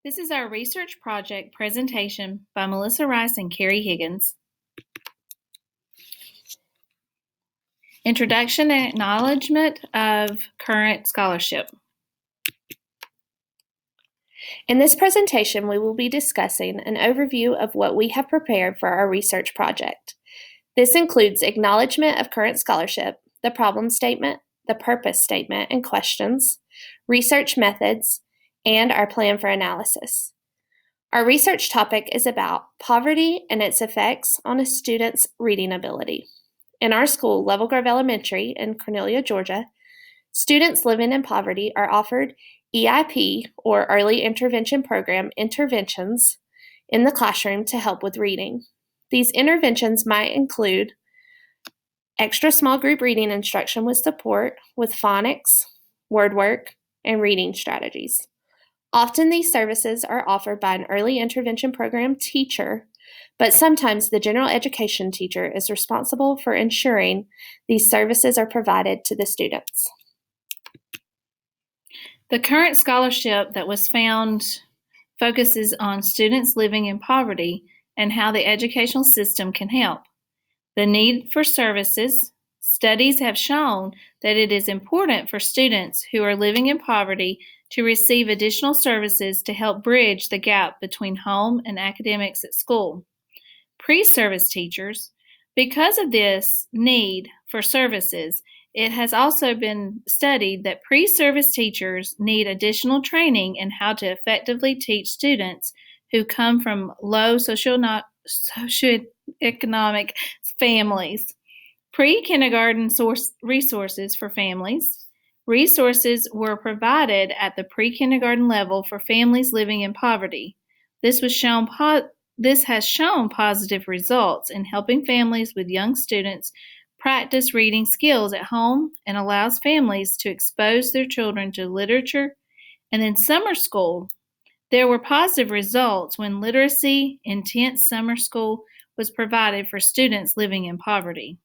This is our research project presentation by Melissa Rice and Carrie Higgins. Introduction and Acknowledgement of Current Scholarship. In this presentation, we will be discussing an overview of what we have prepared for our research project. This includes acknowledgement of current scholarship, the problem statement, the purpose statement and questions, research methods, and our plan for analysis. Our research topic is about poverty and its effects on a student's reading ability. In our school, Level Grove Elementary in Cornelia, Georgia, students living in poverty are offered EIP, or Early Intervention Program, interventions in the classroom to help with reading. These interventions might include extra small group reading instruction with support with phonics, word work, and reading strategies. Often these services are offered by an early intervention program teacher, but sometimes the general education teacher is responsible for ensuring these services are provided to the students. The current scholarship that was found focuses on students living in poverty and how the educational system can help. The need for services. Studies have shown that it is important for students who are living in poverty to receive additional services to help bridge the gap between home and academics at school. Pre-service teachers. Because of this need for services, it has also been studied that pre-service teachers need additional training in how to effectively teach students who come from low socioeconomic families. Pre-kindergarten resources for families. Resources were provided at the pre-kindergarten level for families living in poverty. This has shown positive results in helping families with young students practice reading skills at home and allows families to expose their children to literature. And in summer school, there were positive results when literacy intense summer school was provided for students living in poverty.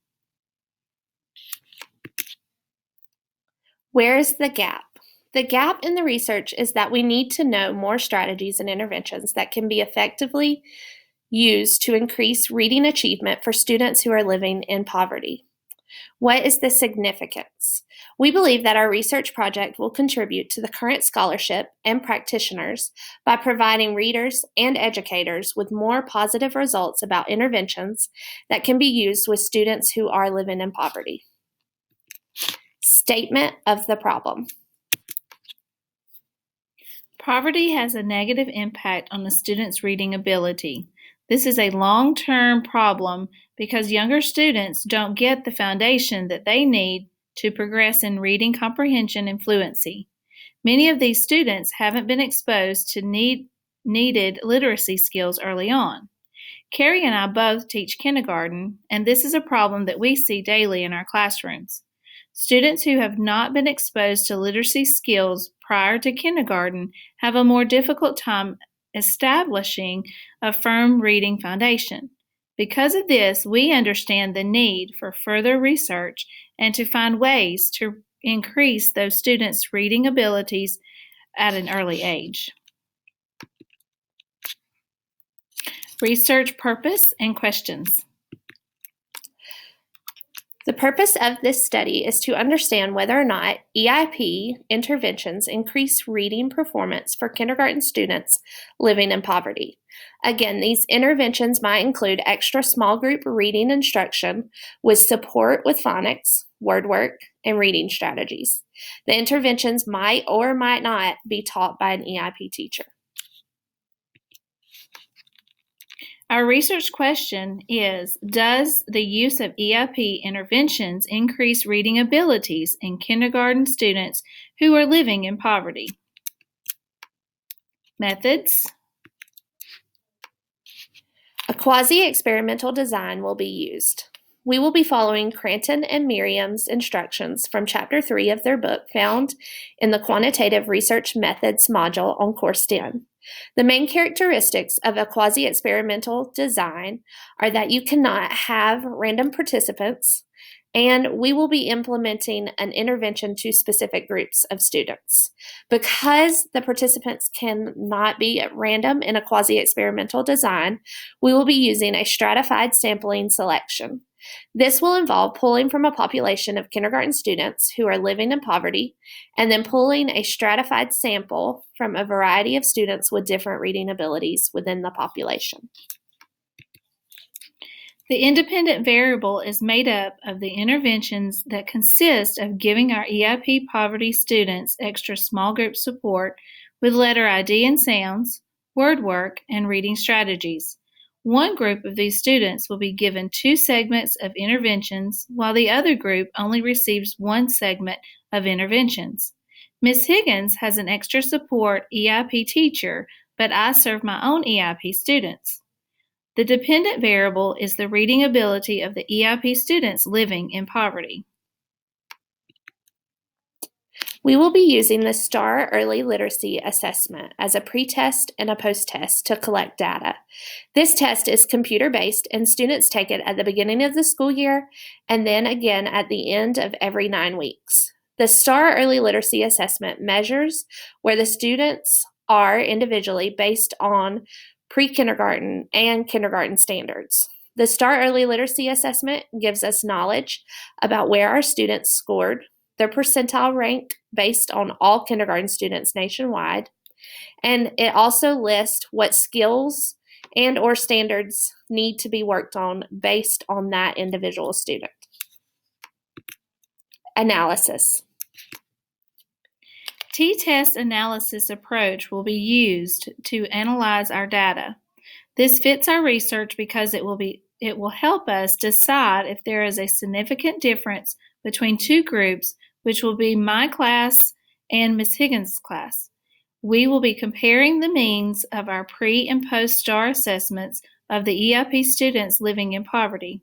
Where is the gap? The gap in the research is that we need to know more strategies and interventions that can be effectively used to increase reading achievement for students who are living in poverty. What is the significance? We believe that our research project will contribute to the current scholarship and practitioners by providing readers and educators with more positive results about interventions that can be used with students who are living in poverty. Statement of the problem. Poverty has a negative impact on the student's reading ability. This is a long-term problem because younger students don't get the foundation that they need to progress in reading comprehension and fluency. Many of these students haven't been exposed to needed literacy skills early on. Carrie and I both teach kindergarten, and this is a problem that we see daily in our classrooms. Students who have not been exposed to literacy skills prior to kindergarten have a more difficult time establishing a firm reading foundation. Because of this, we understand the need for further research and to find ways to increase those students' reading abilities at an early age. Research purpose and questions. The purpose of this study is to understand whether or not EIP interventions increase reading performance for kindergarten students living in poverty. Again, these interventions might include extra small group reading instruction with support with phonics, word work, and reading strategies. The interventions might or might not be taught by an EIP teacher. Our research question is, does the use of EIP interventions increase reading abilities in kindergarten students who are living in poverty? Methods. A quasi-experimental design will be used. We will be following Cranton and Miriam's instructions from Chapter 3 of their book found in the Quantitative Research Methods module on Course 10. The main characteristics of a quasi-experimental design are that you cannot have random participants, And we will be implementing an intervention to specific groups of students. Because the participants cannot be at random in a quasi-experimental design, we will be using a stratified sampling selection. This will involve pulling from a population of kindergarten students who are living in poverty, and then pulling a stratified sample from a variety of students with different reading abilities within the population. The independent variable is made up of the interventions that consist of giving our EIP poverty students extra small group support with letter ID and sounds, word work, and reading strategies. One group of these students will be given 2 segments of interventions, while the other group only receives 1 segment of interventions. Ms. Higgins has an extra support EIP teacher, but I serve my own EIP students. The dependent variable is the reading ability of the EIP students living in poverty. We will be using the STAR Early Literacy Assessment as a pre-test and a post-test to collect data. This test is computer-based, and students take it at the beginning of the school year and then again at the end of every 9 weeks. The STAR Early Literacy Assessment measures where the students are individually based on pre-kindergarten and kindergarten standards. The STAR Early Literacy Assessment gives us knowledge about where our students scored, their percentile rank based on all kindergarten students nationwide, and it also lists what skills and or standards need to be worked on based on that individual student. Analysis. T-test analysis approach will be used to analyze our data. This fits our research because it will help us decide if there is a significant difference between 2 groups, which will be my class and Ms. Higgins' class. We will be comparing the means of our pre and post STAR assessments of the EIP students living in poverty.